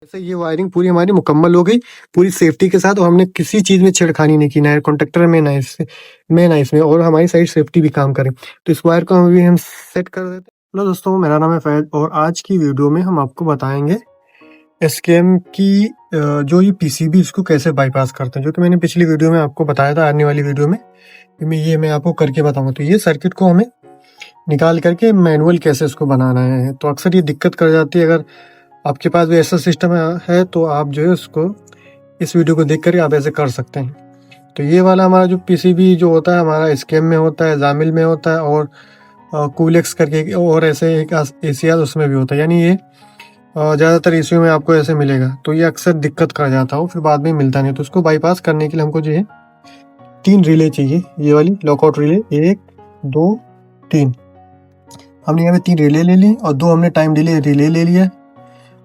जैसे ये वायरिंग पूरी हमारी मुकम्मल हो गई पूरी सेफ्टी के साथ, और हमने किसी चीज़ में छेड़खानी नहीं की, ना कॉन्ट्रैक्टर में ना इसमें, और हमारी साइड सेफ्टी भी काम करे। तो इस वायर को हम सेट कर देते हैं। हेलो दोस्तों, मेरा नाम है फैज और आज की वीडियो में हम आपको बताएंगे एसकेएम की जो ये पीसीबी इसको कैसे बाईपास करते हैं, जो कि मैंने पिछली वीडियो में आपको बताया था। आने वाली वीडियो में मैं आपको करके बताऊंगा। तो ये सर्किट को हमें निकाल करके मैनुअल कैसे इसको बनाना है। तो अक्सर ये दिक्कत कर जाती है। अगर आपके पास भी ऐसा सिस्टम है तो आप जो है उसको इस वीडियो को देख कर आप ऐसे कर सकते हैं। तो ये वाला हमारा जो पीसीबी जो होता है हमारा एसकेएम में होता है, जामिल में होता है, और कूलेक्स करके और ऐसे एक एशिया उसमें भी होता है। यानी ये ज़्यादातर इश्यू में आपको ऐसे मिलेगा। तो ये अक्सर दिक्कत कर जाता हो, फिर बाद में मिलता नहीं। तो उसको बाईपास करने के लिए हमको जो है 3 रिले चाहिए। ये वाली लॉकआउट रिले 1 2 3 हमने यहाँ पे 3 रिले ले ली, और 2 हमने टाइम डिले रिले ले लिया,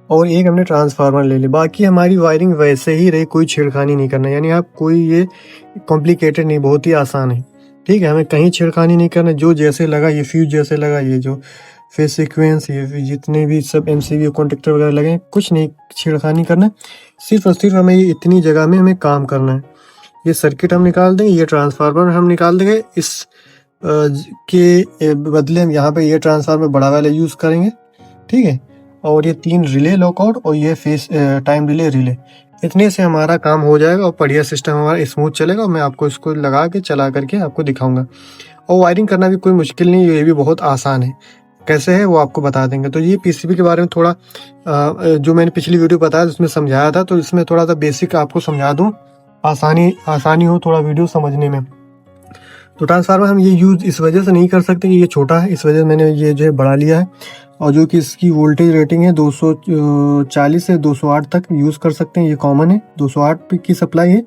और 1 हमने ट्रांसफार्मर ले लिया। बाकी हमारी वायरिंग वैसे ही रही, कोई छेड़खानी नहीं करना। यानी आप कोई ये कॉम्प्लिकेटेड नहीं, बहुत ही आसान है। ठीक है, हमें कहीं छेड़खानी नहीं करना। जो जैसे लगा, ये फ्यूज जैसे लगा, ये जो फेस सीक्वेंस, ये जितने भी सब एमसीबी कॉन्टेक्टर वगैरह लगे, कुछ नहीं छेड़खानी करना। सिर्फ और सिर्फ हमें ये इतनी जगह में हमें काम करना है। ये सर्किट हम निकाल देंगे, ये ट्रांसफार्मर हम निकाल देंगे। इस के बदले हम यहाँ पे ये ट्रांसफार्मर बड़ा वाला यूज़ करेंगे। ठीक है, और ये 3 रिले लॉकआउट और ये फेस टाइम रिले रिले, इतने से हमारा काम हो जाएगा और बढ़िया सिस्टम हमारा स्मूथ चलेगा। और मैं आपको इसको लगा के चला करके आपको दिखाऊंगा। और वायरिंग करना भी कोई मुश्किल नहीं, ये भी बहुत आसान है। कैसे है वो आपको बता देंगे। तो ये पीसीबी के बारे में थोड़ा जो मैंने पिछली वीडियो बताया उसमें समझाया था, तो इसमें थोड़ा सा बेसिक आपको समझा दूँ, आसानी हो थोड़ा वीडियो समझने में। तो ट्रांसफार्मर हम ये यूज़ इस वजह से नहीं कर सकते कि ये छोटा है, इस वजह से मैंने ये जो है बड़ा लिया है। और जो कि इसकी वोल्टेज रेटिंग है 240 से 208 तक यूज़ कर सकते हैं। ये कॉमन है, 208 की सप्लाई है,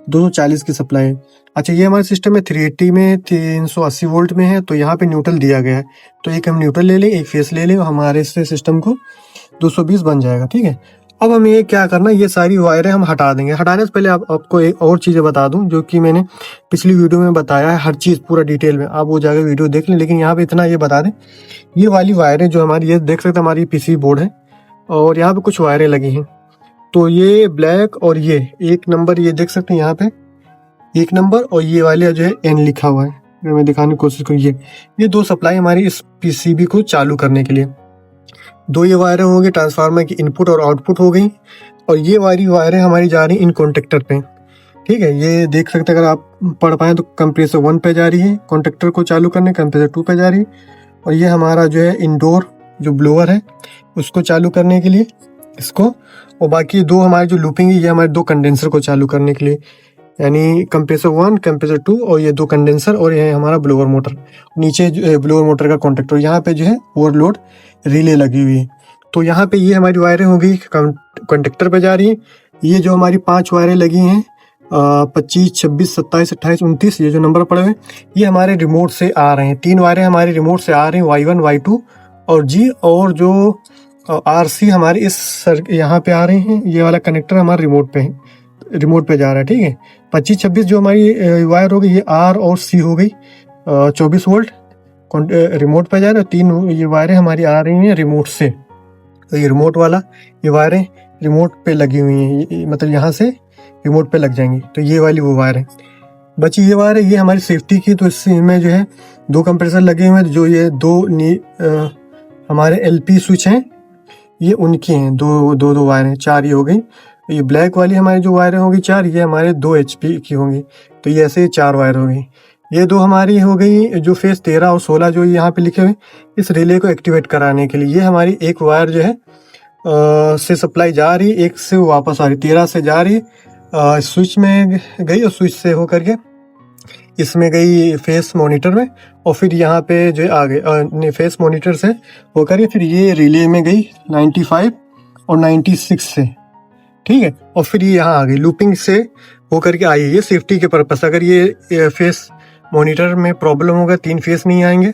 240 की सप्लाई है। अच्छा, ये हमारे सिस्टम में 380 में 380 वोल्ट में है, तो यहाँ पे न्यूट्रल दिया गया है। तो एक हम न्यूट्रल ले लें, एक फेस ले लें, और हमारे से सिस्टम को 220 बन जाएगा। ठीक है, अब हमें ये क्या करना है, ये सारी वायरें हम हटा देंगे। हटाने से पहले आपको एक और चीज़ें बता दूं, जो कि मैंने पिछली वीडियो में बताया है, हर चीज़ पूरा डिटेल में। आप वो जाकर वीडियो देख लें, लेकिन यहाँ पे इतना ये बता दें, ये वाली वायरें जो हमारी, ये देख सकते हैं हमारी पीसीबी बोर्ड है, और यहाँ पे कुछ वायरें लगी हैं। तो ये ब्लैक और ये 1 नंबर, ये देख सकते हैं यहाँ पे 1 नंबर, और ये वाले जो है N लिखा हुआ है। अगर मैं दिखाने की कोशिश करूँ, ये 2 सप्लाई हमारी इस पीसीबी को चालू करने के लिए। 2 ये वायरें होंगी ट्रांसफार्मर की इनपुट और आउटपुट हो गई, और ये वायरें हमारी जा रही इन कॉन्टेक्टर पे। ठीक है, ये देख सकते हैं, अगर आप पढ़ पाए तो कंप्रेसर 1 पे जा रही है कॉन्टेक्टर को चालू करने, कंप्रेसर 2 पे जा रही है, और ये हमारा जो है इंडोर जो ब्लोअर है उसको चालू करने के लिए इसको, और बाकी 2 हमारे जो लूपिंग है ये हमारे 2 कंडेंसर को चालू करने के लिए, यानी कंप्रेसर 1 कंप्रेसर 2, और ये 2 कंडेंसर, और ये है हमारा ब्लोअर मोटर। नीचे ब्लोअर मोटर का कॉन्टेक्टर, यहाँ पे जो है ओवरलोड रिले लगी हुई है। तो यहाँ पे ये हमारी वायरें हो गई, कॉन्टेक्टर पे जा रही है। ये जो हमारी 5 वायरें लगी हैं 25 26 27 28 29, ये जो नंबर पड़े हुए ये हमारे रिमोट से आ रहे हैं। 3 वायरें हमारे रिमोट से आ रही हैं, Y1 Y2 और G, और जो RC हमारे यहाँ पे आ रहे हैं। ये वाला कनेक्टर हमारे रिमोट पे जा रहा है। ठीक है, 25 26 जो हमारी वायर हो गई, ये R और C हो गई 24 वोल्ट रिमोट पे जा रहा है। 3 ये वायरें हमारी आ रही हैं रिमोट से। तो ये रिमोट वाला, ये वायरें रिमोट पे लगी हुई हैं, मतलब यहाँ से रिमोट पे लग जाएंगी। तो ये वाली वो वायर है। बची ये वायर है, ये हमारी सेफ्टी की। तो इसमें जो है 2 कंप्रेसर लगे हुए हैं, जो ये 2 हमारे LP स्विच हैं, ये उनकी हैं। 2 वायर हैं, 4 ये हो गई। ये ब्लैक वाली हमारी जो वायरें होगी 4, ये हमारे 2 HP की होंगी। तो ये ऐसे 4 वायर हो गई। ये 2 हमारी हो गई जो फेस 13 और 16 जो यहाँ पे लिखे हुए, इस रिले को एक्टिवेट कराने के लिए। ये हमारी एक वायर जो है से सप्लाई जा रही, एक से वापस आ रही, 13 से जा रही, स्विच में गई, और स्विच से होकर के इसमें गई फेस मॉनिटर में, और फिर यहाँ पे जो आ गई फेस मॉनिटर से होकर फिर ये रिले में गई 95 और 96 से। ठीक है, और फिर ये यहाँ आ गई लूपिंग से होकर के आई है। ये सेफ्टी के पर्पस, अगर ये फेस मॉनिटर में प्रॉब्लम होगा, 3 फेस नहीं आएंगे,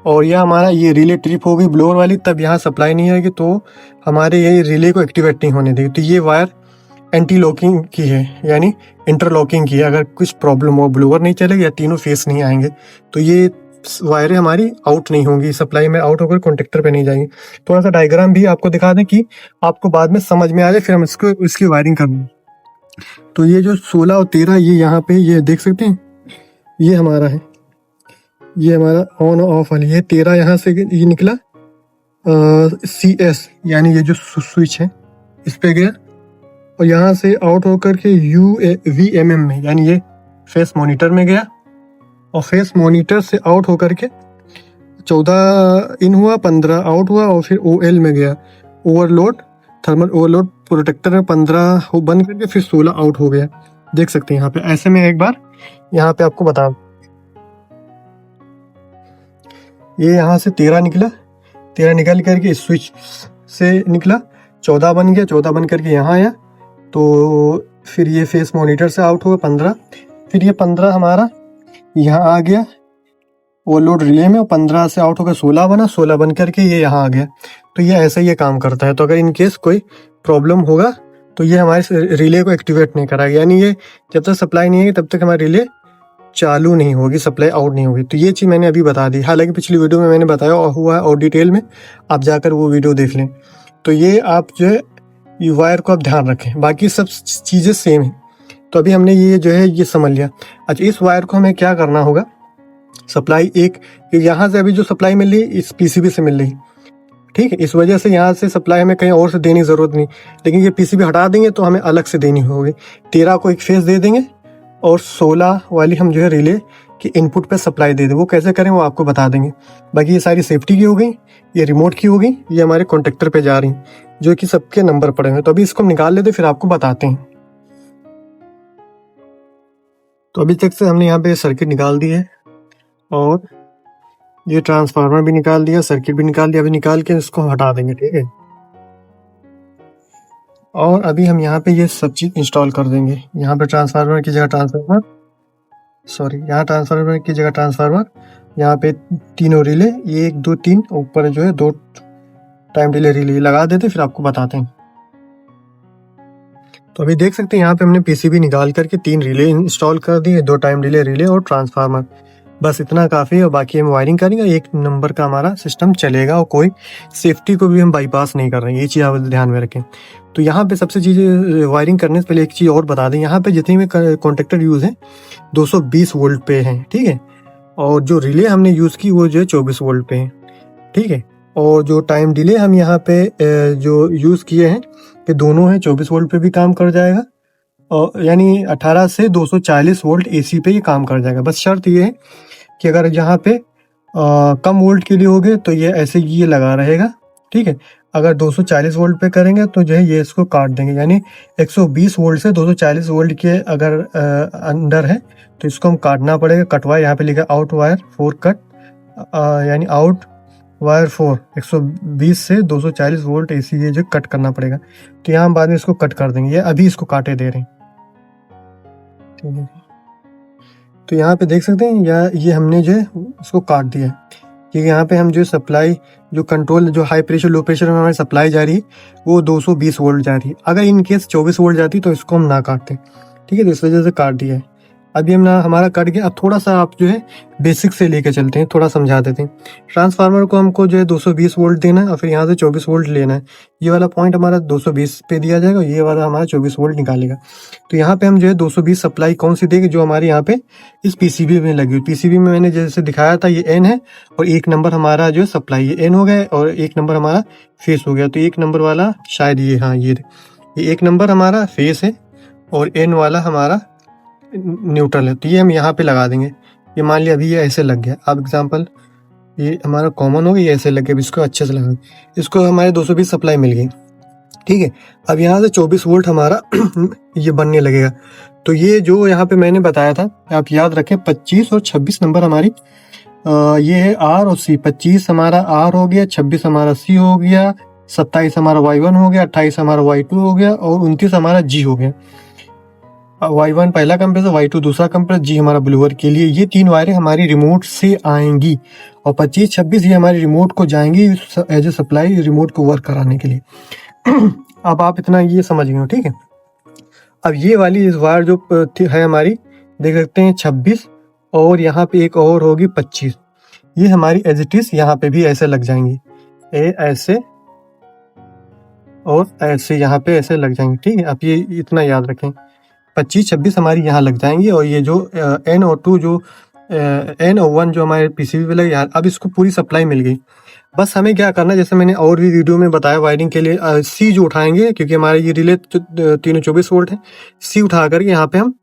और यह हमारा ये रिले ट्रिप हो गई ब्लोअर वाली, तब यहाँ सप्लाई नहीं आएगी, तो हमारे ये रिले को एक्टिवेट नहीं होने देगी। तो ये वायर एंटी लॉकिंग की है, यानी इंटरलॉकिंग की है। अगर कुछ प्रॉब्लम हो, ब्लोअर नहीं चलेगा या तीनों फेस नहीं आएंगे, तो ये वायरें हमारी आउट नहीं होंगी, सप्लाई में आउट होकर कॉन्टेक्टर पे नहीं जाएंगी। थोड़ा सा डायग्राम भी आपको दिखा दें कि आपको बाद में समझ में आ जाए, फिर हम इसकी वायरिंग कर लें। तो ये जो 16 और 13 ये यहाँ पे ये देख सकते हैं, ये हमारा है, ये हमारा ऑन और ऑफ वाली। ये 13 यहाँ से ये निकला CS यानी ये जो स्विच है इस पे गया, और यहाँ से आउट होकर के UVMM में यानी ये फेस मॉनिटर में गया, और फेस मॉनिटर से आउट होकर के 14 इन हुआ, 15 आउट हुआ, और फिर OL में गया, ओवरलोड थर्मल ओवरलोड प्रोटेक्टर में 15 बंद करके फिर 16 आउट हो गया। देख सकते हैं यहाँ पे। ऐसे में एक बार यहाँ पे आपको बता, ये यहाँ से 13 निकला, 13 निकल करके स्विच से निकला, 14 बन गया, 14 बन करके यहाँ आया, तो फिर ये फेस मॉनिटर से आउट हुआ 15, फिर ये 15 हमारा यहाँ आ गया ओवरलोड रिले में, और 15 से आउट होकर 16 बना, 16 बन करके ये यहाँ आ गया। तो ये ऐसा ये काम करता है। तो अगर इन केस कोई प्रॉब्लम होगा तो ये हमारे रिले को एक्टिवेट नहीं कराएगा, यानी ये जब तक सप्लाई नहीं है तब तक हमारी रिले चालू नहीं होगी, सप्लाई आउट नहीं होगी। तो ये चीज़ मैंने अभी बता दी, हालांकि पिछली वीडियो में मैंने बताया हुआ है और डिटेल में, आप जाकर वो वीडियो देख लें। तो ये आप जो है ये वायर को आप ध्यान रखें, बाकी सब चीज़ें सेम है। तो अभी हमने ये जो है ये समझ लिया। अच्छा, इस वायर को हमें क्या करना होगा, सप्लाई एक यहाँ से अभी जो सप्लाई मिल रही इस PCB से मिल रही, ठीक है, इस वजह से यहाँ से सप्लाई हमें कहीं और से देने की ज़रूरत नहीं, लेकिन ये PCB हटा देंगे तो हमें अलग से देनी होगी। 13 को एक फेस दे देंगे और 16 वाली हम जो है रिले के इनपुट पे सप्लाई दे दें। वो कैसे करें वो आपको बता देंगे। बाकी ये सारी सेफ्टी की हो गई, ये रिमोट की हो गई, ये हमारे कॉन्टेक्टर पे जा रही जो कि सबके नंबर पड़े हुए। तो अभी इसको हम निकाल लेते फिर आपको बताते हैं। तो अभी तक से हमने यहाँ पे सर्किट निकाल दी है, और ये ट्रांसफार्मर भी निकाल दिया, सर्किट भी निकाल दिया। अभी निकाल के इसको हटा देंगे, ठीक है। और अभी हम यहाँ पे ये सब चीज़ इंस्टॉल कर देंगे। यहाँ पे ट्रांसफार्मर की जगह ट्रांसफार्मर, यहाँ ट्रांसफार्मर की जगह ट्रांसफार्मर, यहाँ पे तीनों रिले, 1 2 3, ऊपर जो है 2 टाइम डिले रिले लगा देते, फिर आपको बताते हैं। तो अभी देख सकते हैं यहाँ पे हमने PCB निकाल करके 3 रिले इंस्टॉल कर दिए, 2 टाइम डिले रिले और ट्रांसफार्मर। बस इतना काफ़ी है, और बाकी हम वायरिंग करेंगे, 1 नंबर का हमारा सिस्टम चलेगा, और कोई सेफ्टी को भी हम बाईपास नहीं कर रहे हैं। ये चीज़ आप ध्यान में रखें। तो यहाँ पे सबसे चीज़ें वायरिंग करने से पहले एक चीज़ और बता दें, यहाँ पे जितने भी कॉन्टेक्टर यूज़ हैं 220 वोल्ट पे हैं, ठीक है, और जो रिले हमने यूज़ की वो जो है 24 वोल्ट पे है, ठीक है। और जो टाइम डिले हम यहाँ पे जो यूज़ किए हैं कि दोनों हैं 24 वोल्ट पे भी काम कर जाएगा, और यानी 18 से 240 वोल्ट AC पे ये काम कर जाएगा। बस शर्त ये है कि अगर यहाँ पे कम वोल्ट के लिए होगे तो ये ऐसे ये लगा रहेगा, ठीक है। अगर 240 वोल्ट पे करेंगे तो जो है ये इसको काट देंगे, यानी 120 वोल्ट से 240 वोल्ट के अगर अंदर है तो इसको हम काटना पड़ेगा। कटवाए यहाँ पे लिखा आउट वायर 4 कट, यानी आउट वायर 4 120 से 240 वोल्ट AC ये जो कट करना पड़ेगा। तो यहाँ हम बाद में इसको कट कर देंगे, ये अभी इसको काटे दे रहे हैं, ठीक है। तो यहाँ पे देख सकते हैं ये हमने जो है इसको काट दिया है, क्योंकि यहाँ पे हम जो सप्लाई जो कंट्रोल जो हाई प्रेशर लो प्रेशर में हमारी सप्लाई जा रही है वो 220 वोल्ट जा रही है। अगर इन केस 24 वोल्ट जाती तो इसको हम ना काटते, ठीक है। तो इस वजह से काट दिया है। अभी हम ना हमारा कट गया। अब थोड़ा सा आप जो है बेसिक से लेके चलते हैं, थोड़ा समझा देते हैं। ट्रांसफार्मर को हमको जो है 220 वोल्ट देना है और फिर यहाँ से 24 वोल्ट लेना है। ये वाला पॉइंट हमारा 220 पे दिया जाएगा, ये वाला हमारा 24 वोल्ट निकालेगा। तो यहाँ पे हम जो है 220 सप्लाई कौन सी देंगे, जो हमारे यहाँ पे इस PCB में लगी हुई। PCB में मैंने जैसे दिखाया था ये N है, और 1 नंबर हमारा जो है सप्लाई ये N हो गया, और 1 नंबर हमारा फेस हो गया। तो 1 नंबर वाला शायद ये, हाँ ये 1 नंबर हमारा फेस है और N वाला हमारा न्यूट्रल है। तो ये हम यहाँ पे लगा देंगे। ये मान लिया अभी ये ऐसे लग गया। अब एग्जांपल ये हमारा कॉमन हो गया, ये ऐसे लग गया। इसको अच्छे से लगा, इसको हमारे 220 सप्लाई मिल गई, ठीक है। अब यहाँ से 24 वोल्ट हमारा ये बनने लगेगा। तो ये जो यहाँ पे मैंने बताया था आप याद रखें, 25 और 26 नंबर हमारी ये है R और C। 25 हमारा R हो गया, 26 हमारा C हो गया, 27 हमारा Y1 हो गया, 28 हमारा Y2 हो गया, और 29 हमारा G हो गया। Y1 पहला कंप्रेसर, Y2 दूसरा कंप्रेसर, G हमारा ब्लोअर के लिए। ये 3 वायरें हमारी रिमोट से आएंगी, और 25 26 ये हमारी रिमोट को जाएंगी एज ए सप्लाई रिमोट को वर्क कराने के लिए। अब आप इतना ये समझ गए हो, ठीक है। अब ये वाली इस वायर जो है हमारी, देख सकते हैं 26, और यहाँ पे एक और होगी 25। ये हमारी एज इट इज यहाँ पे भी ऐसे लग जाएंगी, ए ऐसे और ऐसे यहाँ पे ऐसे लग जाएंगे, ठीक है। अब ये इतना याद रखें, 25-26 हमारी यहाँ लग जाएंगी, और ये जो N और 2 जो N और 1 जो हमारे पीसीबी पे लगे यार, अब इसको पूरी सप्लाई मिल गई। बस हमें क्या करना है, जैसे मैंने और भी वीडियो में बताया वायरिंग के लिए, सी जो उठाएंगे, क्योंकि हमारे ये रिले तीनों 24 वोल्ट है, सी उठा करके यहाँ पे हम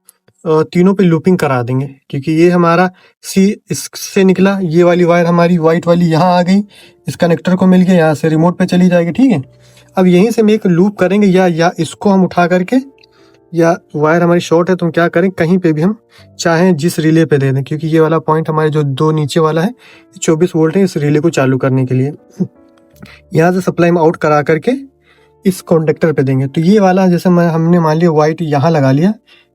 तीनों पे लूपिंग करा देंगे, क्योंकि ये हमारा सी इससे निकला, ये वाली वायर हमारी व्हाइट वाली यहाँ आ गई, इस कनेक्टर को मिल गया, यहाँ से रिमोट पे चली जाएगी, ठीक है। अब यहीं से हम एक लूप करेंगे, या इसको हम उठा करके, या वायर हमारी शॉर्ट है तो हम क्या करें, कहीं पे भी हम चाहें जिस रिले पे दे दें, क्योंकि ये वाला पॉइंट हमारे जो दो नीचे वाला है 24 वोल्ट है, इस रिले को चालू करने के लिए यहाँ से सप्लाई में आउट करा करके इस कॉन्टेक्टर पे देंगे। तो ये वाला जैसे हमने मान लिया व्हाइट यहाँ लगा लिया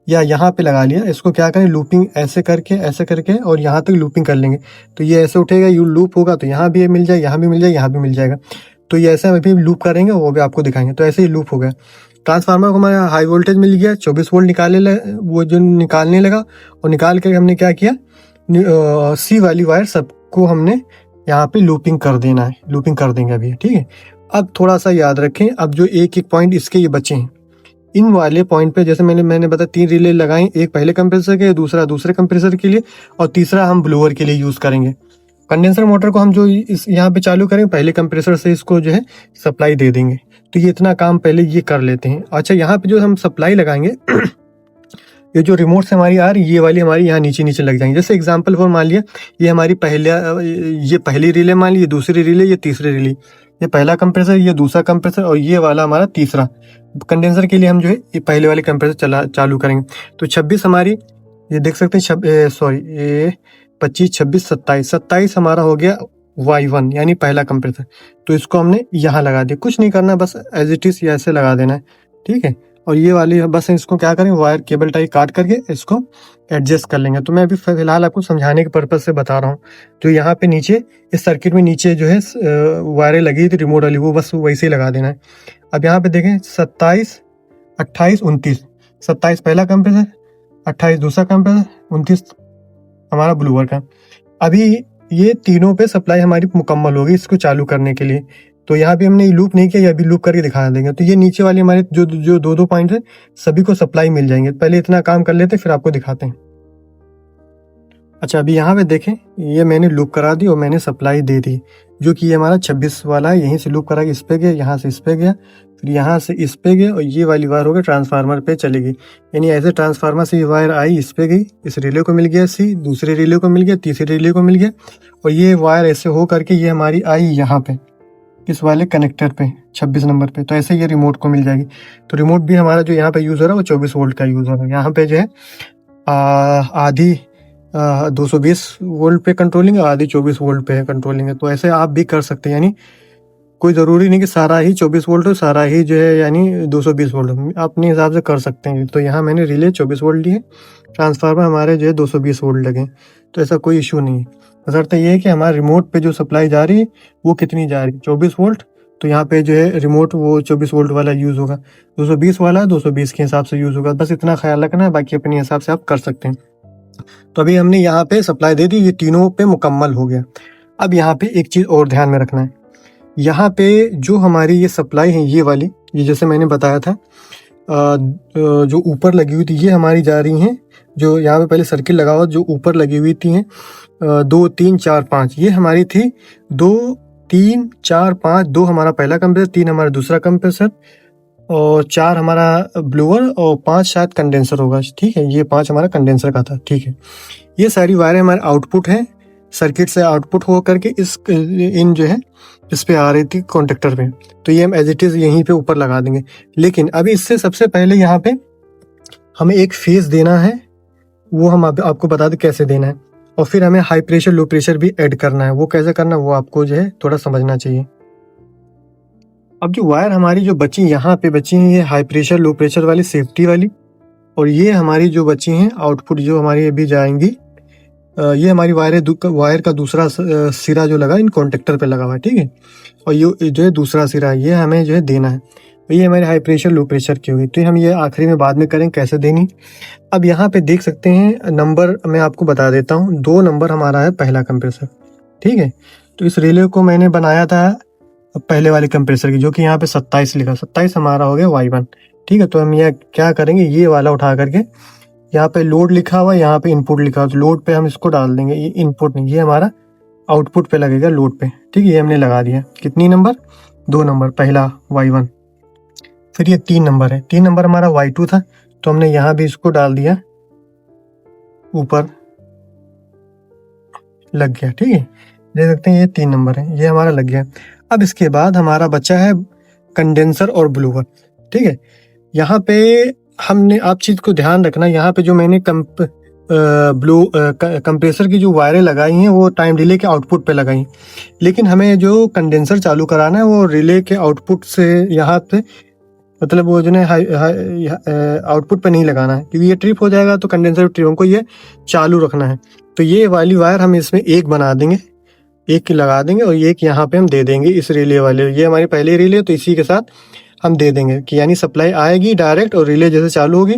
या यहाँ पे लगा लिया, इसको क्या करें, लूपिंग ऐसे करके और यहाँ तक लूपिंग कर लेंगे। तो ये ऐसे उठेगा, यू लूप होगा, तो यहाँ भी मिल जाए, यहाँ भी मिल जाए, यहाँ भी मिल जाएगा। तो ये ऐसे अभी लूप करेंगे, वो भी आपको दिखाएंगे। तो ऐसे ही लूप हो गया। ट्रांसफार्मर को हमारा हाई वोल्टेज मिल गया, 24 वोल्ट वो जो निकालने लगा, और निकाल के हमने क्या किया, सी वाली वायर सबको हमने यहाँ पे लूपिंग कर देना है, लूपिंग कर देंगे अभी, ठीक है। अब थोड़ा सा याद रखें, अब जो एक एक पॉइंट इसके ये बचे हैं, इन वाले पॉइंट पे जैसे मैंने बताया 3 रिले लगाए, एक पहले कंप्रेसर के, दूसरा दूसरे कंप्रेसर के लिए, और तीसरा हम ब्लोअर के लिए यूज करेंगे। कंडेंसर मोटर को हम जो इस यहाँ पे चालू करेंगे, पहले कंप्रेसर से इसको जो है सप्लाई दे देंगे। तो ये इतना काम पहले ये कर लेते हैं। अच्छा, यहाँ पे जो हम सप्लाई लगाएंगे ये जो रिमोट से हमारी आ रही, ये वाली हमारी यहाँ नीचे नीचे लग जाएंगे। जैसे एग्जांपल फॉर मान लिया, ये हमारी ये पहली रिले मान ली, ये दूसरी रिले, ये तीसरी रिले, ये पहला कंप्रेसर, ये दूसरा कंप्रेसर, और ये वाला हमारा तीसरा। कंडेंसर के लिए हम जो है ये पहले वाले कंप्रेसर चालू करेंगे। तो 26 हमारी, ये देख सकते हैं, सॉरी ये 25, 26, 27 हमारा हो गया Y1 यानी पहला कंप्रेसर। तो इसको हमने यहाँ लगा दिया, कुछ नहीं करना, बस एज इट इज ऐसे लगा देना है, ठीक है। और ये वाली बस इसको क्या करें, वायर केबल टाई काट करके इसको एडजस्ट कर लेंगे। तो मैं अभी फिलहाल आपको समझाने के पर्पज से बता रहा हूँ। जो यहाँ पे नीचे इस सर्किट में नीचे जो है वायरें लगी थी रिमोट वाली, वो बस वैसे ही लगा देना है। अब यहाँ पे देखें 27, 28, 29, 27 पहला कंप्रेसर, 28 दूसरा कंप्रेसर, 29 हमारा ब्लूअर का। अभी ये तीनों पे सप्लाई हमारी मुकम्मल होगी इसको चालू करने के लिए। तो यहाँ भी हमने लूप नहीं किया, अभी लूप करके दिखा देंगे। तो ये नीचे वाले हमारे जो दो पॉइंट है सभी को सप्लाई मिल जाएंगे। पहले इतना काम कर लेते फिर आपको दिखाते हैं। अच्छा, अभी यहाँ पे देखें, ये मैंने लूप करा दी और मैंने सप्लाई दे दी, जो कि ये हमारा 26 वाला है। यहीं से लूप करा के इस पे गया, यहाँ से इस पे गया, फिर यहाँ से इस पे गया, और ये वाली वायर होकर ट्रांसफार्मर पे चली गई। यानी ऐसे ट्रांसफार्मर से ये वायर आई, इस पे गई, इस रिले को मिल गया सी, दूसरे रिले को मिल गया, तीसरे रिले को मिल गया, और ये वायर ऐसे हो करके ये हमारी आई यहाँ पे इस वाले कनेक्टर पे 26 नंबर पे। तो ऐसे ये रिमोट को मिल जाएगी। तो रिमोट भी हमारा जो यहाँ पे यूज हो रहा है वो 24 वोल्ट का यूज हो रहा है। यहाँ पे जो है आधी 220 वोल्ट पे कंट्रोलिंग है, आधी 24 वोल्ट पे कंट्रोलिंग है। तो ऐसे आप भी कर सकते हैं, यानी कोई ज़रूरी नहीं कि सारा ही 24 वोल्ट हो, सारा ही जो है यानी 220 वोल्ट हो, अपने हिसाब से कर सकते हैं। तो यहाँ मैंने रिले 24 वोल्ट लिए, ट्रांसफार्मर हमारे जो है 220 वोल्ट लगे। तो ऐसा कोई इशू नहीं है। बशर्ते ये है कि हमारे रिमोट पे जो सप्लाई जा रही है वो कितनी जा रही है, 24 वोल्ट। तो यहाँ पे जो है रिमोट वो 24 वोल्ट वाला यूज़ होगा, 220 वाला 220 के हिसाब से यूज़ होगा। बस इतना ख्याल रखना है, बाकी अपने हिसाब से आप कर सकते हैं। तो अभी हमने यहाँ पे सप्लाई दे दी, ये तीनों पे मुकम्मल हो गया। अब यहाँ पे एक चीज़ और ध्यान में रखना है, यहाँ पे जो हमारी ये सप्लाई है ये वाली, ये जैसे मैंने बताया था जो ऊपर लगी हुई थी ये हमारी जा रही हैं, जो यहाँ पे पहले सर्किट लगा हुआ जो ऊपर लगी हुई थी हैं 2, 3, 4, 5, ये हमारी थी 2, 3, 4, 5, 2 हमारा पहला कंप्रेसर, 3 हमारा दूसरा कंप्रेसर, और 4 हमारा ब्लोअर, और 5 शायद कंडेंसर होगा, ठीक है। ये 5 हमारा कंडेंसर का था, ठीक है। ये सारी वायरें हमारे आउटपुट है, सर्किट से आउटपुट हो करके इन जो है इस पे आ रही थी कॉन्टेक्टर पे। तो ये हम एज इट इज यहीं पे ऊपर लगा देंगे। लेकिन अभी इससे सबसे पहले यहाँ पे हमें एक फेज देना है, वो हम आपको बता दें कैसे देना है। और फिर हमें हाई प्रेशर लो प्रेशर भी ऐड करना है, वो कैसे करना है वो आपको जो है थोड़ा समझना चाहिए। अब जो वायर हमारी जो बची यहाँ पे बची हैं, ये हाई प्रेशर लो प्रेशर वाली सेफ्टी वाली, और ये हमारी जो बची हैं आउटपुट जो हमारी अभी जाएंगी, ये हमारी वायर का दूसरा सिरा जो लगा इन कॉन्टेक्टर पे लगा हुआ है, ठीक है। और ये जो है दूसरा सिरा ये हमें जो है देना है। तो ये हमारे हाई प्रेशर लो प्रेशर की होगी। तो हम ये आखिरी में बाद में करें कैसे देनी। अब यहाँ पे देख सकते हैं नंबर मैं आपको बता देता हूँ। 2 नंबर हमारा है पहला कंप्रेसर, ठीक है। तो इस रिले को मैंने बनाया था पहले वाले कंप्रेसर की, जो कि यहाँ पे 27 लिखा, 27 हमारा हो गया Y1। ठीक है, तो हम यह क्या करेंगे, ये वाला उठा करके यहाँ पे लोड लिखा हुआ, यहाँ पे इनपुट लिखा हुआ, तो लोड पे हम इसको डाल देंगे, ये इनपुट नहीं, ये हमारा आउटपुट पे लगेगा लोड पे। ठीक है, ये हमने लगा दिया। कितनी नंबर, 2 नंबर, पहला Y1। फिर ये 3 नंबर है, 3 नंबर हमारा Y2 था, तो हमने यहाँ भी इसको डाल दिया, ऊपर लग गया। ठीक है, देख सकते हैं ये 3 नंबर है, ये हमारा लग गया। अब इसके बाद हमारा बचा है कंडेंसर और ब्लोअर। ठीक है, यहाँ पे हमने, आप चीज को ध्यान रखना, यहाँ पे जो मैंने कंप्रेसर की जो वायरें लगाई हैं वो टाइम डिले के आउटपुट पे लगाई, लेकिन हमें जो कंडेंसर चालू कराना है वो रिले के आउटपुट से यहाँ पे, मतलब वो जो है आउटपुट पे नहीं लगाना है, क्योंकि ये ट्रिप हो जाएगा तो कंडेंसर ट्रिप, हमको ये चालू रखना है। तो ये वाली वायर हम इसमें एक बना देंगे, एक लगा देंगे, और एक यहाँ पे हम दे देंगे इस रिले वाले, ये हमारी पहली रिले, तो इसी के साथ हम दे देंगे कि यानी सप्लाई आएगी डायरेक्ट और रिले जैसे चालू होगी,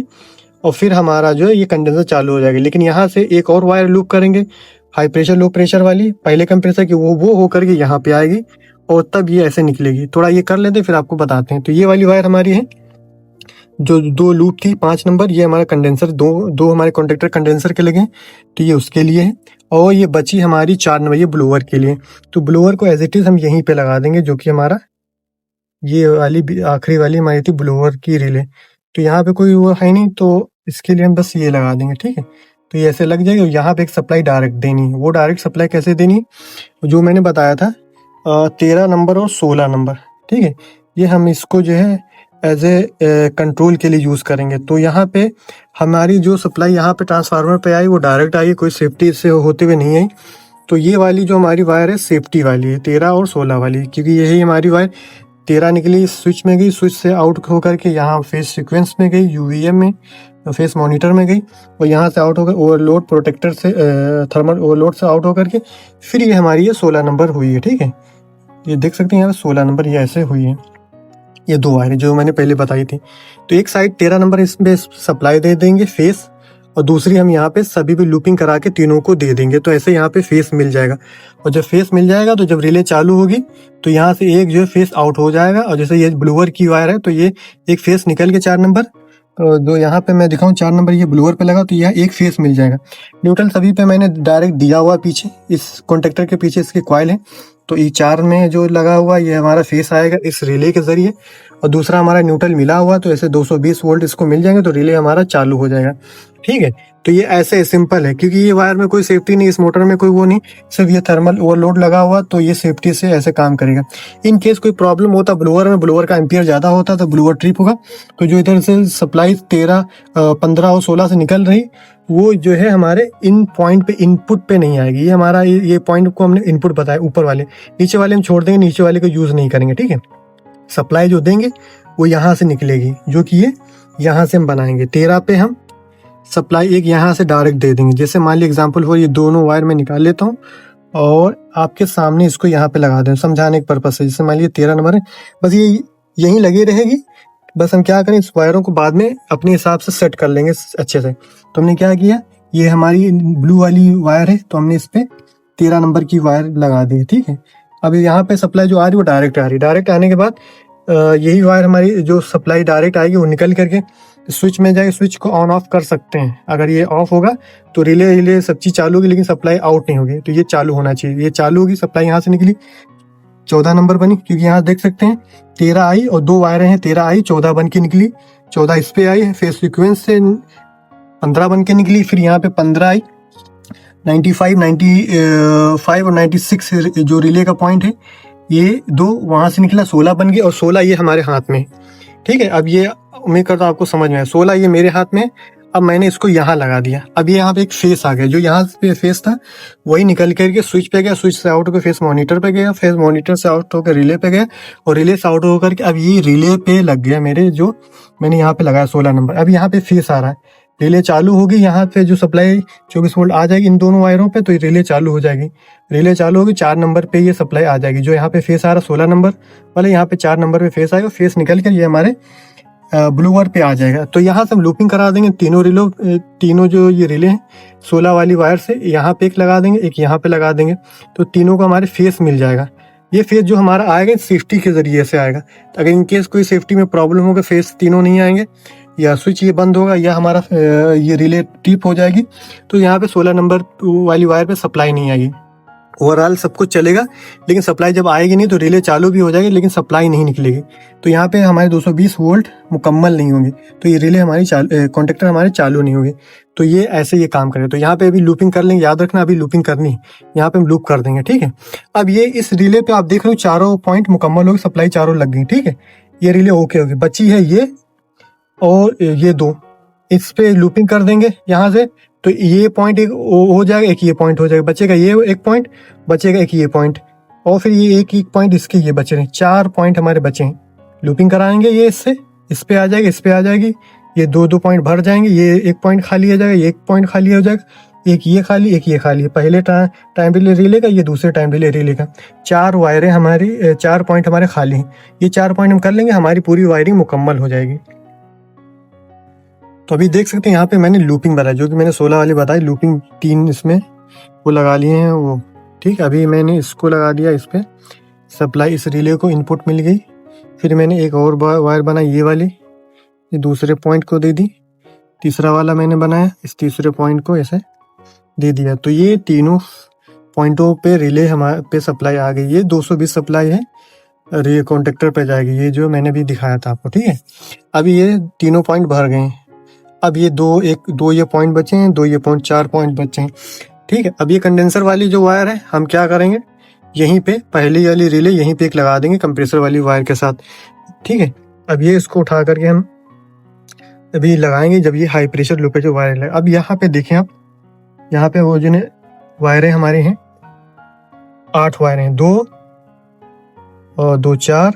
और फिर हमारा जो है ये कंडेंसर चालू हो जाएगा। लेकिन यहाँ से एक और वायर लूप करेंगे, हाई प्रेशर लो प्रेशर वाली, पहले कंप्रेसर की, वो होकर के यहाँ पे आएगी और तब ये ऐसे निकलेगी। थोड़ा ये कर लेते फिर आपको बताते हैं। तो ये वाली वायर हमारी है जो 2 लूप थी, 5 नंबर, ये हमारा कंडेंसर, दो हमारे कॉन्टेक्टर कंडेंसर के लगे, तो ये उसके लिए है। और ये बची हमारी 4 नंबर, ये ब्लोअर के लिए। तो ब्लोअर को एज इट इज हम यहीं पे लगा देंगे, जो कि हमारा ये वाली आखिरी वाली हमारी थी ब्लोअर की रिले। तो यहाँ पे कोई वो है नहीं, तो इसके लिए हम बस ये लगा देंगे। ठीक है, तो ये ऐसे लग जाएगी। और यहाँ पे एक सप्लाई डायरेक्ट देनी है, वो डायरेक्ट सप्लाई कैसे देनी है, जो मैंने बताया था 13 नंबर और 16 नंबर। ठीक है, ये हम इसको जो है एज ए कंट्रोल के लिए यूज़ करेंगे। तो यहाँ पे हमारी जो सप्लाई यहाँ पे ट्रांसफार्मर पे आई वो डायरेक्ट आई, कोई सेफ्टी से होते हुए नहीं आई। तो ये वाली जो हमारी वायर है सेफ्टी वाली है, 13 और 16 वाली, क्योंकि यही हमारी वायर 13 निकली, स्विच में गई, स्विच से आउट होकर के यहाँ फेस सीक्वेंस में गई, यूवीएम में, फेस मॉनिटर में गई, और यहाँ से आउट होकर ओवरलोड प्रोटेक्टर से, थर्मल ओवरलोड से आउट होकर के फिर ये हमारी ये 16 नंबर हुई है। ठीक है, ये देख सकते हैं यहाँ पे 16 नंबर ये ऐसे हुई है, ये 2 वायरें जो मैंने पहले बताई थी। तो एक साइड 13 नंबर इसमें सप्लाई दे देंगे फेस, और दूसरी हम यहाँ पे सभी भी लूपिंग करा के तीनों को दे देंगे। तो ऐसे यहाँ पे फेस मिल जाएगा, और जब फेस मिल जाएगा तो जब रिले चालू होगी तो यहाँ से एक जो है फेस आउट हो जाएगा। और जैसे ये ब्लोअर की वायर है तो ये एक फेस निकल के 4 नंबर, जो यहाँ पे मैं दिखाऊं 4 नंबर ये ब्लोअर पे लगा, तो यह एक फेस मिल जाएगा। न्यूट्रल सभी पे मैंने डायरेक्ट दिया हुआ, पीछे इस कॉन्टेक्टर के पीछे इसके कॉइल है, तो ये 4 में जो लगा हुआ ये हमारा फेस आएगा इस रिले के जरिए, और दूसरा हमारा न्यूट्रल मिला हुआ, तो ऐसे 220 वोल्ट इसको मिल जाएंगे, तो रिले हमारा चालू हो जाएगा। ठीक है, तो ये ऐसे सिंपल है, क्योंकि ये वायर में कोई सेफ्टी नहीं, इस मोटर में कोई वो नहीं, सिर्फ ये थर्मल ओवरलोड लगा हुआ, तो ये सेफ्टी से ऐसे काम करेगा। इन केस कोई प्रॉब्लम होता ब्लोअर में, ब्लोअर का एम्पियर ज़्यादा होता तो ब्लोअर ट्रिप होगा, तो जो इधर से सप्लाई 13, 15 और 16 से निकल रही वो जो है हमारे इन पॉइंट पे इनपुट पे नहीं आएगी। ये हमारा ये पॉइंट को हमने इनपुट बताया, ऊपर वाले, नीचे वाले हम छोड़ देंगे, नीचे वाले को यूज़ नहीं करेंगे। ठीक है, सप्लाई जो देंगे वो यहाँ से निकलेगी, जो कि ये यहाँ से हम बनाएंगे। 13 पे हम सप्लाई एक यहाँ से डायरेक्ट दे देंगे। जैसे मान ली एग्जांपल हो, ये दोनों वायर मैं निकाल लेता हूँ और आपके सामने इसको यहाँ पे लगा दें समझाने के पर्पज से। जैसे मान लीजिए 13 नंबर है, बस ये यहीं लगी रहेगी, बस हम क्या करें इस वायरों को बाद में अपने हिसाब से सेट कर लेंगे अच्छे से। तो हमने क्या किया, ये हमारी ब्लू वाली वायर है, तो हमने इस पर 13 नंबर की वायर लगा दी। ठीक है, अब यहाँ पे सप्लाई जो आ रही है वो डायरेक्ट आ रही है। डायरेक्ट आने के बाद यही वायर हमारी जो सप्लाई डायरेक्ट आएगी वो निकल करके स्विच में जाएगी। स्विच को ऑन ऑफ कर सकते हैं, अगर ये ऑफ होगा तो रिले सब चीज़ चालू होगी, लेकिन सप्लाई आउट नहीं होगी। तो ये चालू होना चाहिए, ये चालू होगी, सप्लाई यहाँ से निकली, 14 नंबर बनी, क्योंकि यहाँ देख सकते हैं 13 आई और 2 वायरें हैं, 13 आई 14 बन के निकली, 14 इस पे आई, फेस सीक्वेंस से 15 बन के निकली, फिर यहाँ पे 15 आई, 95, 95 और 96 जो रिले का पॉइंट है, ये 2 वहाँ से निकला, 16 बन गए, और 16 ये हमारे हाथ में। ठीक है, अब ये उम्मीद करता हूँ आपको समझ में आया। 16 ये मेरे हाथ में, अब मैंने इसको यहाँ लगा दिया। अब ये यहाँ पे एक फेस आ गया, जो यहाँ पे फेस था वही निकल करके स्विच पे गया, स्विच से आउट होकर फेस मॉनिटर पे गया, फेस मॉनिटर से आउट होकर रिले पे गया, और रिले से आउट होकर के अब ये रिले पे लग गया मेरे, जो मैंने यहाँ पे लगाया 16 नंबर। अब यहाँ पे फेस आ रहा है, रिले चालू होगी, यहाँ पे जो सप्लाई 24 वोल्ट आ जाएगी इन दोनों वायरों पे, तो रिले चालू हो जाएगी। रिले चालू होगी, 4 नंबर पे ये सप्लाई आ जाएगी, जो यहाँ पे फेस आ रहा 16 नंबर वाले, यहाँ पे 4 नंबर पे फेस आएगा, फेस निकल कर ये हमारे ब्लू वायर पे आ जाएगा। तो यहाँ से हम लूपिंग करा देंगे तीनों जो ये रिले हैं 16 वाली वायर से, यहाँ पे एक लगा देंगे, एक यहाँ पे लगा देंगे, तो तीनों को हमारे फेस मिल जाएगा। ये फेस जो हमारा आएगा सेफ्टी के जरिए से आएगा। तो अगर इनकेस कोई सेफ्टी में प्रॉब्लम होगा, फेस तीनों नहीं आएंगे, या स्विच ये बंद होगा, या हमारा ये रिले ट्रिप हो जाएगी, तो यहाँ पे 16 नंबर वाली वायर पे सप्लाई नहीं आएगी। ओवरऑल सब कुछ चलेगा, लेकिन सप्लाई जब आएगी नहीं तो रिले चालू भी हो जाएगी लेकिन सप्लाई नहीं निकलेगी। तो यहाँ पे हमारे 220 वोल्ट मुकम्मल नहीं होंगे, तो ये रिले हमारी कॉन्टेक्टर हमारे चालू नहीं होंगे। तो ये ऐसे ये काम करेगा। तो यहाँ पे अभी लूपिंग कर लेंगे, याद रखना अभी लूपिंग करनी है, यहाँ पे हम लूप कर देंगे, ठीक है। अब ये इस रिले पे आप देख रहे हो चारों पॉइंट मुकम्मल हो गए, सप्लाई चारों लग गई, ठीक है। ये रिले ओके होगी, बची है ये और ये दो, इस पे लूपिंग कर देंगे यहाँ से। तो ये पॉइंट एक हो जाएगा, एक ये पॉइंट हो जाएगा, बचेगा ये एक पॉइंट, बचेगा एक ये पॉइंट, और फिर ये एक पॉइंट इसके ये बचे रहे, 4 पॉइंट हमारे बचे हैं। लूपिंग कराएंगे ये इससे, इस पे आ जाएगी, इस पे आ जाएगी, ये दो पॉइंट भर जाएंगे, ये एक पॉइंट खाली हो जाएगा, ये एक पॉइंट खाली हो जाएगा, एक ये खाली, एक ये खाली, पहले टाइम डिले रिले का, ये दूसरे टाइम डिले रिले का। 4 वायरें हमारी, 4 पॉइंट हमारे खाली हैं। ये 4 पॉइंट हम कर लेंगे, हमारी पूरी वायरिंग मुकम्मल हो जाएगी। तो अभी देख सकते हैं यहाँ पे मैंने लूपिंग बताई, जो कि मैंने 16 वाली बताई, लूपिंग 3 इसमें वो लगा लिए हैं वो, ठीक। अभी मैंने इसको लगा दिया, इस पे सप्लाई, इस रिले को इनपुट मिल गई। फिर मैंने एक और वायर बनाई, ये वाली, ये दूसरे पॉइंट को दे दी। तीसरा वाला मैंने बनाया, इस तीसरे पॉइंट को ऐसे दे दिया। तो ये तीनों पॉइंटों पे रिले हमारे पे सप्लाई आ गई। ये 220 सप्लाई है, ये कॉन्टेक्टर पे जाएगी, ये जो मैंने भी दिखाया था आपको, ठीक है। अभी ये तीनों पॉइंट भर गए हैं। अब ये दो ये पॉइंट बचे हैं, 2 ये पॉइंट, 4 पॉइंट बचे हैं, ठीक है। अब ये कंडेंसर वाली जो वायर है, हम क्या करेंगे, यहीं पे पहली वाली रिले यहीं पे एक लगा देंगे कंप्रेसर वाली वायर के साथ, ठीक है। अब ये इसको उठा करके हम अभी लगाएंगे जब ये हाई प्रेशर लो पे जो वायर लगे। अब यहाँ पे देखें आप, यहाँ पे वो जो वायरें हमारे हैं 8 वायरें हैं, 2 और 2 4,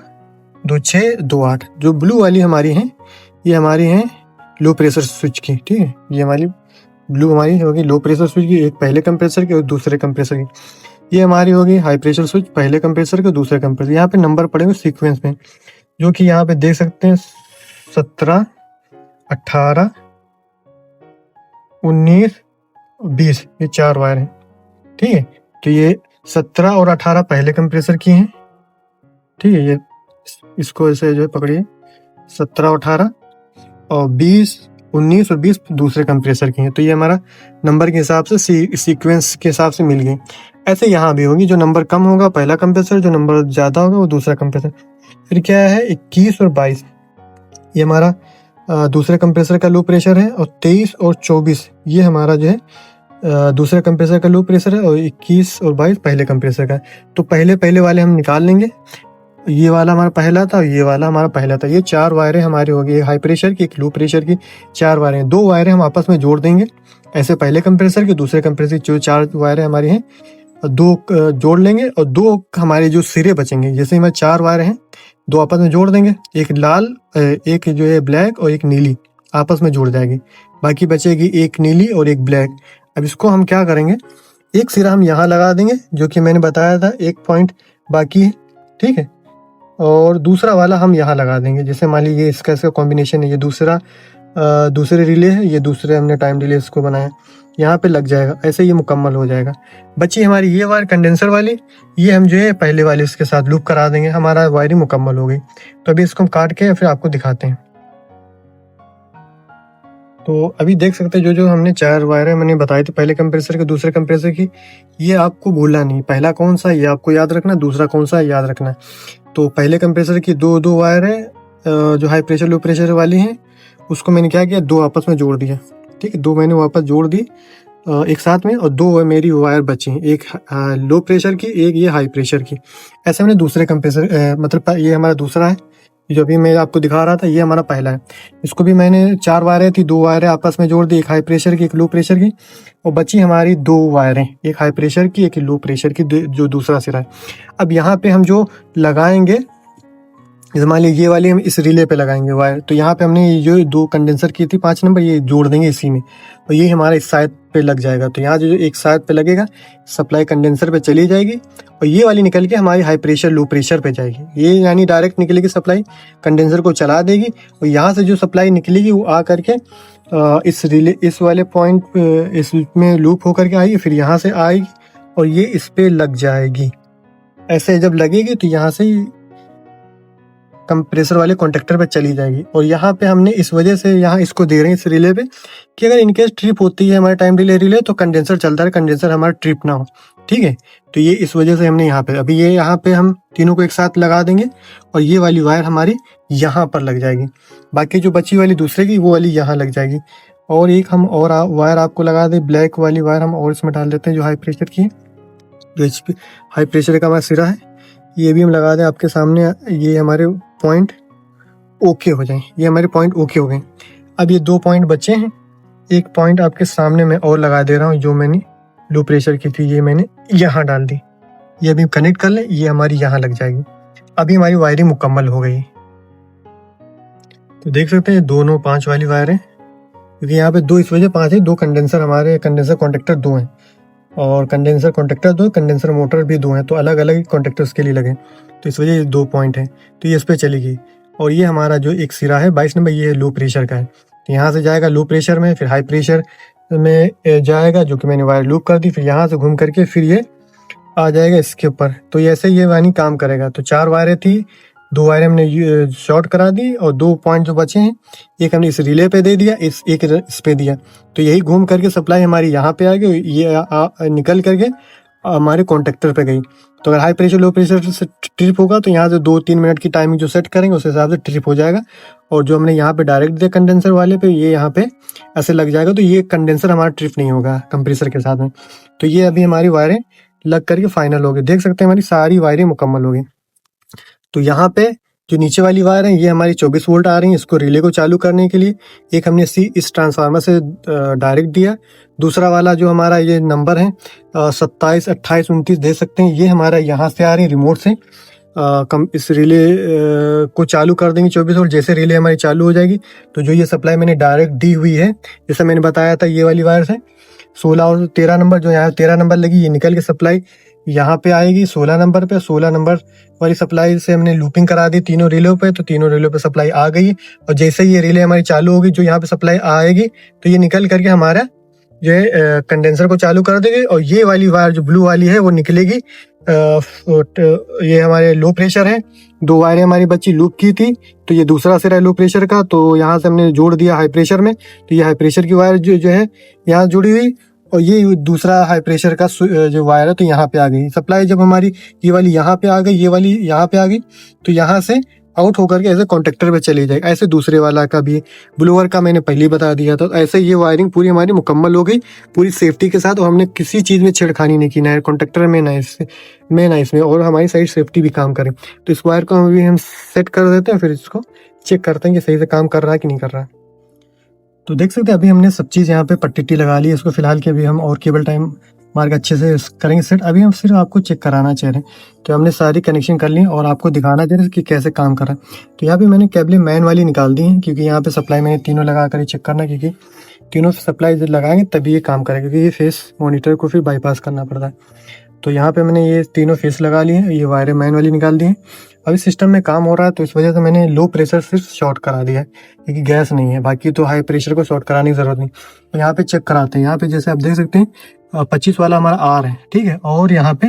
2 6, 2 8। जो ब्लू वाली हमारी हैं, ये हमारी हैं लो प्रेशर स्विच की, ठीक है। ये हमारी ब्लू हमारी होगी लो प्रेशर स्विच की, एक पहले कंप्रेसर की और दूसरे कंप्रेसर की। ये हमारी होगी हाई प्रेशर स्विच, पहले कंप्रेसर के दूसरे कंप्रेसर। यहाँ पे नंबर पड़ेंगे सीक्वेंस में, जो कि यहाँ पे देख सकते हैं 17, 18, 19, 20, ये 4 वायर हैं, ठीक है। तो ये 17 और 18 पहले कंप्रेसर की हैं, ठीक है। ये इसको ऐसे जो है पकड़िए, 17 और 18, और 20, 19 और 20 दूसरे कंप्रेसर की हैं। तो ये हमारा नंबर के हिसाब से सीक्वेंस के हिसाब से मिल गई। ऐसे यहाँ भी होगी, जो नंबर कम होगा पहला कंप्रेसर, जो नंबर ज़्यादा होगा वो दूसरा कंप्रेसर। फिर क्या है 21 और 22, ये हमारा दूसरे कंप्रेसर का लो प्रेशर है, और 23 और 24 ये हमारा जो है दूसरे कंप्रेसर का लो प्रेशर है, और 21 और 22 पहले कंप्रेसर का। तो पहले वाले हम निकाल लेंगे, ये वाला हमारा पहला था, ये वाला हमारा पहला था। ये 4 वायरें हमारी होगी, एक हाई प्रेशर की, एक लो प्रेशर की, 4 वायरें। 2 वायरें हम आपस में जोड़ देंगे, ऐसे पहले कंप्रेसर की दूसरे कंप्रेसर की जो 4 वायरें हमारी हैं, 2 जोड़ लेंगे, और 2 हमारे जो सिरे बचेंगे, जैसे हमारे 4 वायर हैं, 2 आपस में जोड़ देंगे, एक लाल, एक जो है ब्लैक और एक नीली आपस में जुड़ जाएगी, बाकी बचेगी एक नीली और एक ब्लैक। अब इसको हम क्या करेंगे, एक सिरा हम यहाँ लगा देंगे, जो कि मैंने बताया था, एक पॉइंट बाकी है, ठीक है, और दूसरा वाला हम यहाँ लगा देंगे। जैसे मान लीजिए इसका कॉम्बिनेशन है, ये दूसरे रिले है, ये दूसरे हमने टाइम डिले इसको बनाया, यहाँ पे लग जाएगा, ऐसे ये मुकम्मल हो जाएगा। बची हमारी ये वायर कंडेंसर वाली, ये हम जो है पहले वाले इसके साथ लूप करा देंगे, हमारा वायरिंग मुकम्मल हो गई। तो अभी इसको हम काट के फिर आपको दिखाते हैं। तो अभी देख सकते हैं जो हमने 4 वायर मैंने बताई थी, पहले कंप्रेसर के दूसरे कंप्रेसर की, ये आपको भूलना नहीं, पहला कौन सा ये आपको याद रखना, दूसरा कौन सा याद रखना। तो पहले कंप्रेसर की 2 वायर है, जो हाई प्रेशर लो प्रेशर वाली हैं, उसको मैंने क्या किया, 2 आपस में जोड़ दिया, ठीक है। 2 मैंने वापस जोड़ दी एक साथ में, और 2 मेरी वायर बची, एक लो प्रेशर की, एक ये हाई प्रेशर की। ऐसे मैंने दूसरे कंप्रेसर, मतलब ये हमारा दूसरा है, जो अभी मैं आपको दिखा रहा था, ये हमारा पहला है। इसको भी मैंने 4 वायरें थी, 2 वायरें आपस में जोड़ दी, एक हाई प्रेशर की, एक लो प्रेशर की, और बची हमारी 2 वायरें, एक हाई प्रेशर की, एक लो प्रेशर की, जो दूसरा सिरा है। अब यहाँ पे हम जो लगाएंगे, जैसे मान लीजिए ये वाली हम इस रिले पे लगाएंगे वायर, तो यहाँ पे हमने ये जो 2 कंडेंसर की थी 5 नंबर, ये जोड़ देंगे इसी में, और ये हमारा इस साइड पे लग जाएगा। तो यहाँ जो एक साइड पे लगेगा, सप्लाई कंडेंसर पे चली जाएगी, और ये वाली निकल के हमारी हाई प्रेशर लो प्रेशर पे जाएगी। ये यानी डायरेक्ट निकलेगी सप्लाई, कंडेंसर को चला देगी, और यहाँ से जो सप्लाई निकलेगी वो आ करके इस रिले, इस वाले पॉइंट इसमें लूप होकर के आएगी, फिर यहाँ से आएगी और ये इस पे लग जाएगी। ऐसे जब लगेगी तो यहाँ से कंप्रेसर वाले कॉन्टेक्टर पे चली जाएगी। और यहाँ पे हमने इस वजह से यहाँ इसको दे रहे हैं इस रिले पे कि अगर इनकेस ट्रिप होती है हमारे टाइम डिले रिले, तो कंडेंसर चलता है, कंडेंसर हमारा ट्रिप ना हो। ठीक है, तो ये इस वजह से हमने यहाँ पे, अभी ये यहाँ पे हम तीनों को एक साथ लगा देंगे, और ये वाली वायर हमारी यहाँ पर लग जाएगी, बाकी जो बची वाली दूसरे की वो वाली यहाँ लग जाएगी। और एक हम और वायर आपको लगा दे, ब्लैक वाली वायर हम और इसमें डाल देते हैं जो हाई प्रेशर की है, जो HP हाई प्रेशर का हमारा सिरा है, ये भी हम लगा दें आपके सामने। ये हमारे पॉइंट ओके हो जाए, ये हमारे पॉइंट ओके हो गए। अब ये 2 पॉइंट बचे हैं, एक पॉइंट आपके सामने मैं और लगा दे रहा हूँ, जो मैंने लो प्रेशर की थी ये मैंने यहाँ डाल दी। ये अभी कनेक्ट कर ले, ये हमारी यहाँ लग जाएगी। अभी हमारी वायरिंग मुकम्मल हो गई। तो देख सकते हैं दोनों 5 वाली वायर है, क्योंकि यहाँ पे 2 इस वजह 5 है, 2 कंडेंसर हमारे कंडेंसर कॉन्टेक्टर 2 हैं, और कंडेंसर कॉन्टेक्टर 2, कंडेंसर मोटर भी 2 हैं, तो अलग अलग कॉन्टेक्टर्स के लिए लगे, तो इस वजह ये 2 पॉइंट हैं। तो ये इस पर चली गई। और ये हमारा जो एक सिरा है 22 नंबर, ये लो प्रेशर का है, तो यहाँ से जाएगा लो प्रेशर में, फिर हाई प्रेशर में जाएगा, जो कि मैंने वायर लूप कर दी, फिर यहाँ से घूम करके फिर ये आ जाएगा इसके ऊपर। तो ऐसे ये वानी काम करेगा। तो 4 वायरें थी, 2 वायरें हमने शॉर्ट करा दी, और 2 पॉइंट जो बचे हैं एक हमने इस रिले पे दे दिया, एक इस पे दिया, तो यही घूम करके सप्लाई हमारी यहाँ पे आ गई, ये निकल करके हमारे कॉन्टेक्टर पे गई। तो अगर हाई प्रेशर लो प्रेशर से ट्रिप होगा तो यहाँ से 2-3 मिनट की टाइमिंग जो सेट करेंगे उस हिसाब से ट्रिप हो जाएगा। और जो हमने यहाँ पे डायरेक्ट दिया कंडेंसर वाले पे, ये यहाँ पे ऐसे लग जाएगा, तो ये कंडेंसर हमारा ट्रिप नहीं होगा कंप्रेसर के साथ में। तो ये अभी हमारी वायरें लग करके फाइनल हो गई। देख सकते हैं हमारी सारी वायरें मुकम्मल हो गई। तो यहाँ पे जो नीचे वाली वायर है ये हमारी 24 वोल्ट आ रही है, इसको रिले को चालू करने के लिए एक हमने इस ट्रांसफार्मर से डायरेक्ट दिया। दूसरा वाला जो हमारा ये नंबर है 27, 28, 29 दे सकते हैं, ये हमारा यहाँ से आ रही है रिमोट से। इस रिले को चालू कर देंगे 24 वोल्ट। जैसे रिले हमारी चालू हो जाएगी तो जो ये सप्लाई मैंने डायरेक्ट दी हुई है, जैसा मैंने बताया था, ये वाली वायर से 16 और 13 नंबर, जो यहाँ 13 नंबर लगी, ये निकल के सप्लाई यहाँ पे आएगी 16 नंबर पे। 16 नंबर वाली सप्लाई से हमने लूपिंग करा दी तीनों रिले पे, तो तीनों रिले पे सप्लाई आ गई। और जैसे ही ये रिले हमारी चालू होगी, जो यहाँ पे सप्लाई आएगी, तो ये निकल करके हमारा जो है कंडेंसर को चालू कर देगी। और ये वाली वायर जो ब्लू वाली है वो निकलेगी, ये हमारे लो प्रेशर है। 2 वायरें हमारी बच्ची लूप की थी, तो ये दूसरा सिरा है लो प्रेशर का, तो यहाँ से हमने जोड़ दिया हाई प्रेशर में। तो ये हाई प्रेशर की वायर जो है यहाँ जुड़ी हुई, और ये दूसरा हाई प्रेशर का जो वायर है तो यहाँ पे आ गई सप्लाई। जब हमारी ये वाली यहाँ पे आ गई, ये वाली यहाँ पे आ गई, तो यहाँ से आउट होकर के ऐसे कॉन्टेक्टर पे चली जाएगी। ऐसे दूसरे वाला का भी, ब्लोअर का मैंने पहले बता दिया था। ऐसे ये वायरिंग पूरी हमारी मुकम्मल हो गई, पूरी सेफ्टी के साथ, और हमने किसी चीज़ में छेड़खानी नहीं की, ना कॉन्टेक्टर में, ना इसमें, और हमारी साइड सेफ्टी भी काम करे। तो इस वायर को हम सेट कर देते हैं, फिर इसको चेक करते हैं कि सही से काम कर रहा है कि नहीं कर रहा है। तो देख सकते हैं अभी हमने सब चीज़ यहाँ पे पट्टी लगा ली है। इसको फिलहाल के अभी हम और केबल टाइम मार्क अच्छे से करेंगे सेट। अभी हम सिर्फ आपको चेक कराना चाह रहे हैं, तो हमने सारी कनेक्शन कर ली और आपको दिखाना चाह रहे हैं कि कैसे काम कर रहा है। तो यहाँ पे मैंने केबलें मैन वाली निकाल दी हैं, क्योंकि यहाँ पे सप्लाई मैंने तीनों लगा कर चेक करना, क्योंकि तीनों सप्लाई जब लगाएंगे तभी ये काम करेगा, क्योंकि ये फेस मॉनिटर को फिर बाईपास करना पड़ता है। तो यहाँ पे मैंने ये तीनों फेस लगा लिए हैं, ये वायरें मैन वाली निकाल दी हैं। अभी सिस्टम में काम हो रहा है, तो इस वजह से मैंने लो प्रेशर सिर्फ शॉर्ट करा दिया है, क्योंकि गैस नहीं है। बाकी तो हाई प्रेशर को शॉर्ट कराने की जरूरत नहीं। तो यहाँ पे चेक कराते हैं। यहाँ पे जैसे आप देख सकते हैं 25 वाला हमारा आर है, ठीक है। और यहाँ पे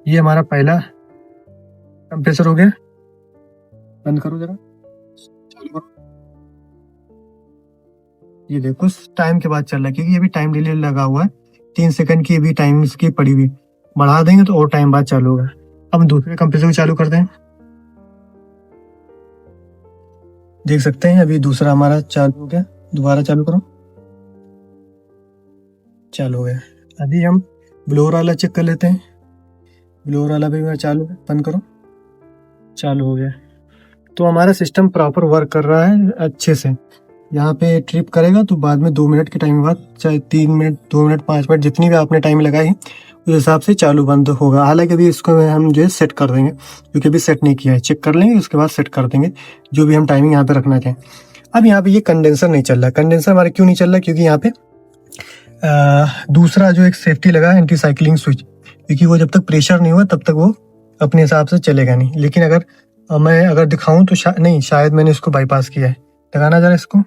ये हमारा पहला कंप्रेसर हो गया। बंद करो जरा, चालू करो। ये देखो टाइम के बाद चल रहा है, क्योंकि ये भी टाइम डिले लगा हुआ है। 3 सेकंड की भी टाइम इसकी पड़ी हुई, बढ़ा देंगे तो और टाइम बाद चालू होगा। अब हम दूसरे कंप्रेसर को चालू करते हैं। देख सकते हैं अभी दूसरा हमारा चालू हो गया। दोबारा चालू करो, चालू हो गया। अभी हम ब्लोअर वाला चेक कर लेते हैं। ब्लोअर वाला भी मेरा चालू है, बंद करो, चालू हो गया। तो हमारा सिस्टम प्रॉपर वर्क कर रहा है अच्छे से। यहाँ पे ट्रिप करेगा तो बाद में 2 मिनट के टाइम बाद, चाहे 3 मिनट, 2 मिनट, 5 मिनट, जितनी भी आपने टाइम लगाई उस हिसाब से चालू बंद होगा। हालांकि अभी इसको हम जो है सेट कर देंगे, क्योंकि अभी सेट नहीं किया है, चेक कर लेंगे उसके बाद सेट कर देंगे जो भी हम टाइमिंग यहाँ पे रखना चाहें। अब यहाँ पे ये कंडेंसर नहीं चल रहा है। कंडेंसर हमारा क्यों नहीं चल रहा है? क्योंकि यहाँ पे दूसरा जो एक सेफ्टी लगा है, एंटी साइक्लिंग स्विच, क्योंकि वो जब तक प्रेशर नहीं हुआ तब तक वो अपने हिसाब से चलेगा नहीं। लेकिन अगर मैं अगर दिखाऊं तो नहीं, शायद मैंने इसको बाईपास किया है। लगाना जरा इसको,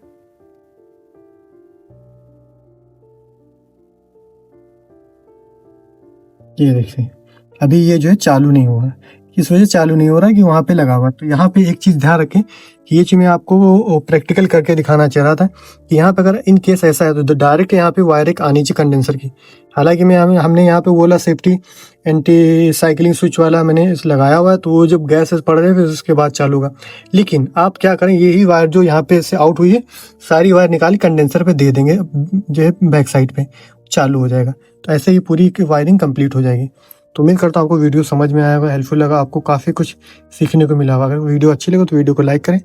ये देखिए अभी ये जो है चालू नहीं हुआ। किस वजह से चालू नहीं हो रहा है? कि वहाँ पे लगा हुआ। तो यहाँ पे एक चीज़ ध्यान रखें कि ये चीज़ मैं आपको प्रैक्टिकल करके दिखाना चाह रहा था कि यहाँ पे अगर इन केस ऐसा है तो डायरेक्ट यहाँ पे वायर एक आनी चाहिए कंडेंसर की। हालांकि हमने यहाँ पे वो वाला सेफ्टी एंटी साइक्लिंग स्विच वाला मैंने लगाया हुआ है, तो वो जब गैस पड़ रहे फिर उसके बाद चालू होगा। लेकिन आप क्या करें, यही वायर जो यहाँ पे से आउट हुई है सारी वायर निकाल कंडेंसर पे दे देंगे, जो है बैक साइड पे चालू हो जाएगा। तो ऐसे ही पूरी वायरिंग कंप्लीट हो जाएगी। तो उम्मीद करता हूँ आपको वीडियो समझ में आया होगा, हेल्पफुल लगा, आपको काफ़ी कुछ सीखने को मिला होगा। अगर वीडियो अच्छी लगे तो वीडियो को लाइक करें,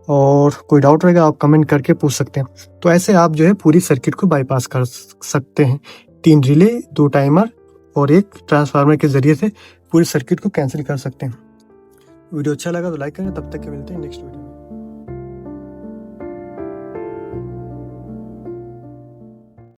और कोई डाउट रहेगा आप कमेंट करके पूछ सकते हैं। तो ऐसे आप जो है पूरी सर्किट को बाईपास कर सकते हैं। 3 रिले, 2 टाइमर और 1 ट्रांसफार्मर के जरिए से पूरी सर्किट को कैंसिल कर सकते हैं। वीडियो अच्छा लगा तो लाइक करें। तब तक के मिलते हैं नेक्स्ट वीडियो में।